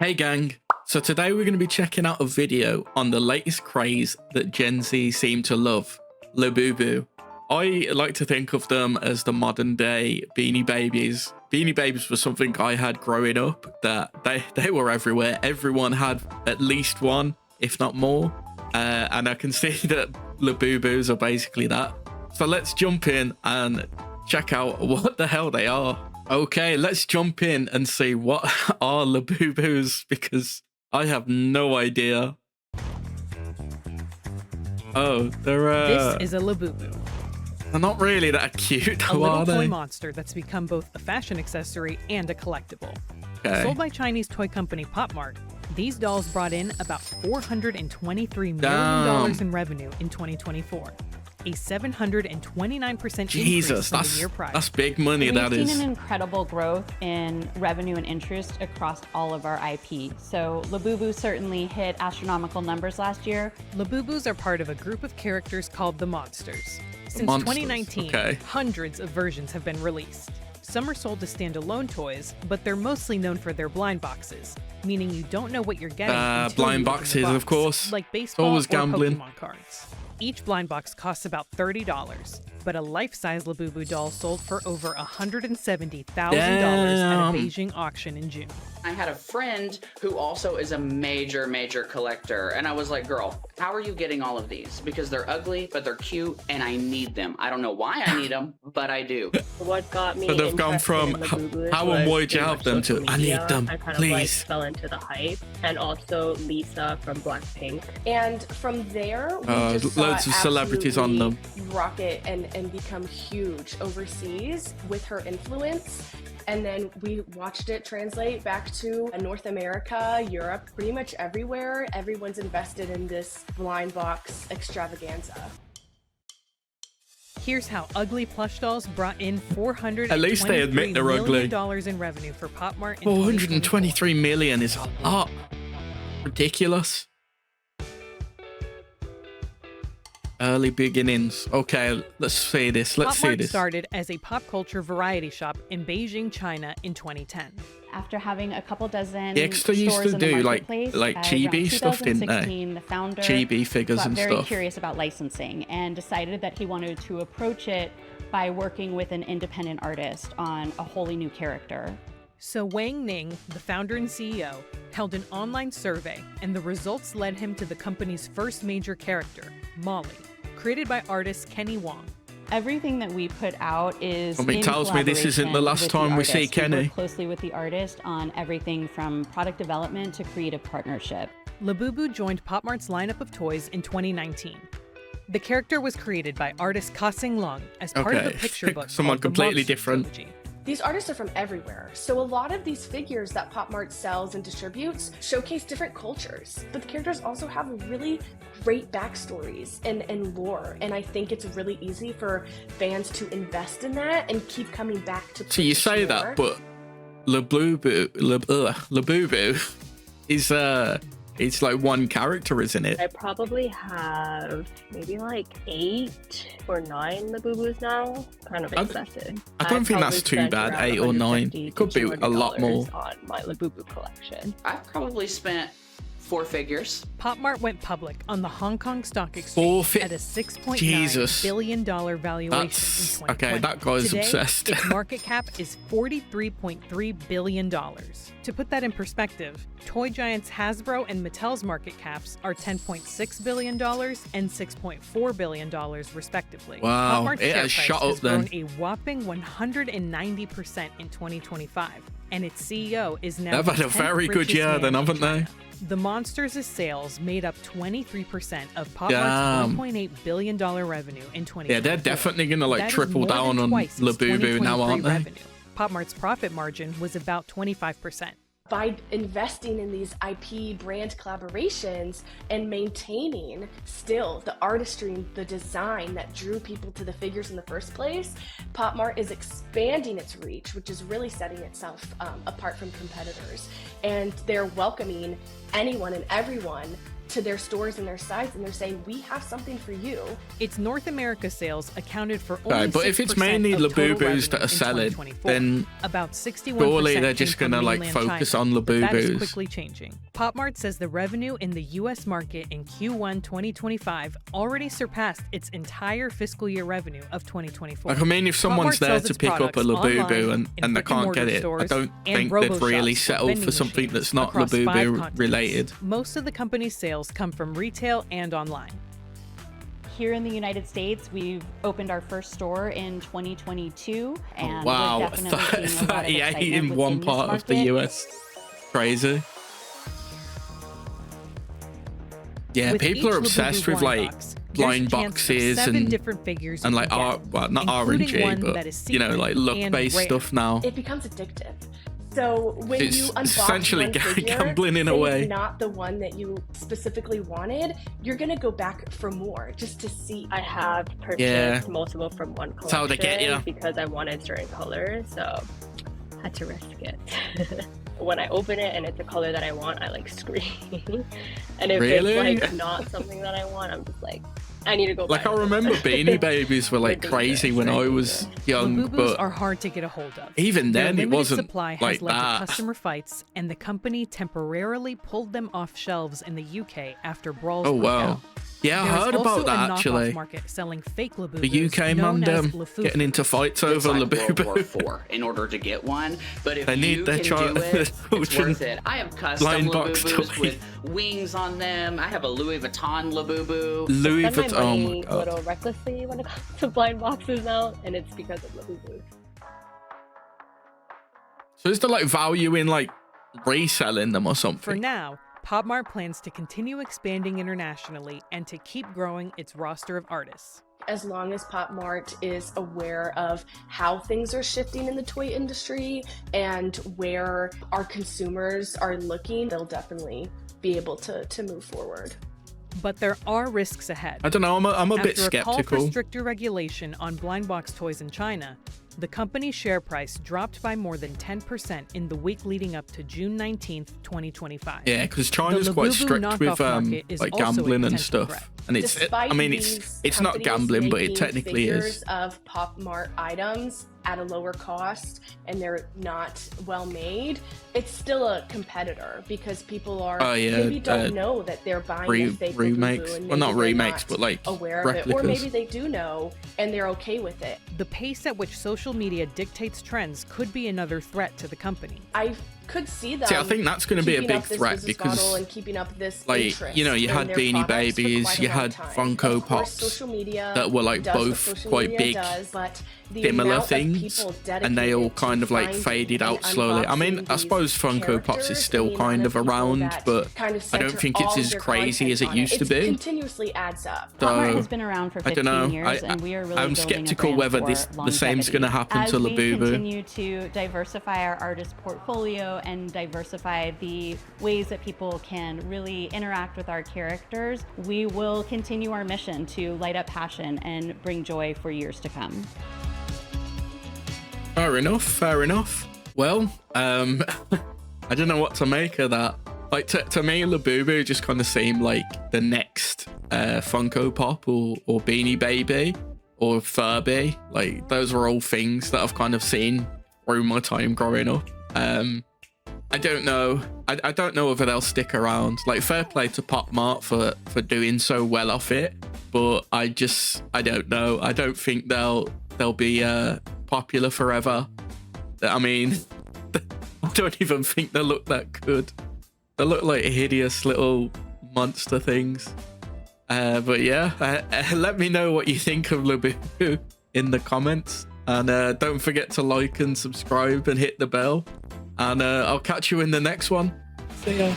Hey gang, so today we're going to be checking out a video on the latest craze that Gen Z seem to love, Labubu. I like to think of them as the modern day Beanie Babies. Beanie Babies was something I had growing up, that they were everywhere. Everyone had at least one, if not more. And I can see that Labubus are basically that. So let's jump in and check out what the hell they are. Okay, let's jump in and see what are Labubus, because I have no idea. Oh, This is a Labubu. They're not really that cute, A little are toy they? monster that's become both a fashion accessory and a collectible. Okay. Sold by Chinese toy company Pop Mart, these dolls brought in about $423 million Damn. in revenue in 2024. A 729% Jesus, increase from the year prior. that's big money. That We've is. seen an incredible growth in revenue and interest across all of our IP. So Labubu certainly hit astronomical numbers last year. Labubus are part of a group of characters called the Monsters. Since Monsters, 2019, okay. hundreds of versions have been released. Some are sold as standalone toys, but they're mostly known for their blind boxes, meaning you don't know what you're getting until Blind you open the boxes, box, of course. like baseball Always or gambling. Pokemon cards. Each blind box costs about $30, but a life-size Labubu doll sold for over $170,000 at a Damn. Beijing auction in June. I had a friend who also is a major collector, and I was like, girl, how are you getting all of these? Because they're ugly, but they're cute, and I need them. I don't know why I need them, but I do. What got me So they've gone interested from in Labubu how and was why do you pretty have much them to social I need media. them, I kind please. of like fell into the hype, and also Lisa from Blackpink. And from there, we just loads of celebrities on them. rocket and become huge overseas with her influence. And then we watched it translate back to North America, Europe, pretty much everywhere. Everyone's invested in this blind box extravaganza. Here's how ugly plush dolls brought in $423 At least they admit they're ugly. million in revenue for Pop Mart in 423 million is a lot. Ridiculous. Early beginnings. Okay, let's see this. Let's Pop see Mart this. started as a pop culture variety shop in Beijing, China in 2010. After having a couple dozen The Extra used stores to in the do, like marketplace, chibi around stuff, didn't they? 2016, the founder Chibi figures got and very stuff. curious about licensing and decided that he wanted to approach it by working with an independent artist on a wholly new character. So Wang Ning, the founder and CEO, held an online survey, and the results led him to the company's first major character, Molly, created by artist Kenny Wong. Everything that we put out is Something in tells me this isn't the collaboration last with time the we see artist. Kenny. We work closely with the artist on everything from product development to creative partnership. Labubu joined Pop Mart's lineup of toys in 2019. The character was created by artist Ka Sing Long as part of a Okay, picture book someone called The completely Monster different. Trilogy. These artists are from everywhere, so a lot of these figures that Pop Mart sells and distributes showcase different cultures. But the characters also have really great backstories and lore, and I think it's really easy for fans to invest in that and keep coming back to. So you say that, but Labubu is it's like one character, isn't it? I probably have maybe like 8 or 9 Labubus now. Kind of excessive. I don't think that's too bad, 8 or 9. It could be a lot more. On my Labubu collection. I've probably spent 4 figures. Pop Mart went public on the Hong Kong Stock Four Exchange fi- at a $6.9 Jesus. billion valuation That's- in 2020. okay, that guy's Today, obsessed. Its market cap is $43.3 billion. To put that in perspective, toy giants Hasbro and Mattel's market caps are $10.6 billion and $6.4 billion respectively. Wow, Pop Mart's it share has price shot has up then. grown a whopping 190% in 2025, and its CEO is now They've the had a 10th very good richest year man then, in haven't they? China. The Monsters' sales made up 23% of Pop Damn. Mart's $1.8 billion revenue in 2020. Yeah, they're definitely gonna like That is triple more than down on twice its Labubu now, 2023 aren't they? revenue. Pop Mart's profit margin was about 25%. By investing in these IP brand collaborations and maintaining still the artistry, the design that drew people to the figures in the first place, Pop Mart is expanding its reach, which is really setting itself apart from competitors. And they're welcoming anyone and everyone to their stores and their sites, and they're saying, we have something for you. Its North America sales accounted for only Right, but if it's mainly 6% of total Labubus that revenue are in selling, 2024. then About 61% surely they're came just from gonna, like, mainland focus China, on but that is Labubus. quickly changing. Pop Mart says the revenue in the U.S. market in Q1 2025 already surpassed its entire fiscal year revenue of 2024. Like, I mean, if Pop someone's Mart there sells to its pick up a products Labubu online, in and they can't get brick-and-mortar it, I stores, don't and think they'd robo really shops settle with for vending something machines that's not across 5 Labubu continents. related. Most of the company's sales come from retail and online. Here in the United States, we've opened our first store in 2022, and Wow, we're definitely seeing a lot of 38 excitement in one within this part of the market. US. Crazy. Yeah, With people each are obsessed Labubu with like box, blind there's a chance of boxes 7 different figures and you like can art, get, well, not including RNG, one but that is you know, secret like and look-based rare. stuff now. It becomes addictive. So when It's you unbox essentially one figure, gambling in a say it's way. not the one that you specifically wanted, you're gonna go back for more just to see. I have purchased multiple from one collection That's how they get ya. because I wanted certain colors, so I had to risk it. When I open it and it's a color that I want, I like scream. And if Really? it's like not something that I want, I'm just like, I need to go Like buy I it. remember Beanie Babies were like Ridiculous, crazy when I was young, Labubus but are hard to get a hold of. even Their then it limited wasn't supply has like led that. to customer fights, and the company temporarily pulled them off shelves in the UK after brawls Oh broke wow. out. Yeah, I There is heard also about that a knockoff actually. market selling fake Labubus The UK known as man Lafufu. getting into fights It's over like World War Labubu. IV in order to get one, but if They need you their can child- do it, it's children worth it. I have custom blind box Labubus toy. with wings on them. I have a Louis Vuitton Labubu. Louis Spend Vuitton. my Oh my money a god. little recklessly when it comes to blind boxes now, and it's because of Labubu. So is there like value in like reselling them or For something? now, Pop Mart plans to continue expanding internationally and to keep growing its roster of artists. As long as Pop Mart is aware of how things are shifting in the toy industry and where our consumers are looking, they'll definitely be able to move forward. But there are risks ahead. I don't know. I'm a bit After a call for skeptical. stricter regulation on blind box toys in China, the company's share price dropped by more than 10% in the week leading up to June 19th, 2025. Yeah, because China's The quite Labubu strict with knockoff market is like also a gambling and potential stuff. threat. And it's Despite I mean these it's not companies gambling, but it making technically figures is. of Pop Mart items at a lower cost and they're not well made, it's still a competitor because people are Oh, yeah, maybe don't know that they're buying a fake remakes. Labubu and Well, not maybe they're remakes, not but like aware of it, or replicas. maybe they do know and they're okay with it. The pace at which social media dictates trends could be another threat to the company. I could see them. See, I think that's going to be a keeping big up this threat business because, model and keeping up this like, interest you know, you in had their Beanie products for Babies, quite a you long had time. Funko Of course, Pops social media that were like does what both social quite media big, does, but the similar amount of things, people and they all dedicated kind to of like finding faded and out slowly. I mean, unboxing I suppose these Funko Pops is characters still and the kind amount of people around, that but kind of I don't center think it's all as their crazy as it content on used to It be. continuously adds up. Pop Mart So, has been around for I 15 don't know. years, and we are really I'm building a skeptical brand whether for the same's going to longevity. happen As to we Labubu. continue to diversify our artist portfolio and diversify the ways that people can really interact with our characters, we will continue our mission to light up passion and bring joy for years to come. Fair enough, fair enough. Well, I don't know what to make of that. Like, to me, Labubu just kind of seemed like the next Funko Pop or Beanie Baby or Furby. Like, those are all things that I've kind of seen through my time growing up. I don't know. I don't know whether they'll stick around. Like, fair play to Pop Mart for doing so well off it, but I don't know. I don't think they'll be popular forever. I mean, I don't even think they look that good. They look like hideous little monster things. But yeah, let me know what you think of Labubu in the comments, and don't forget to like and subscribe and hit the bell, and I'll catch you in the next one. See ya.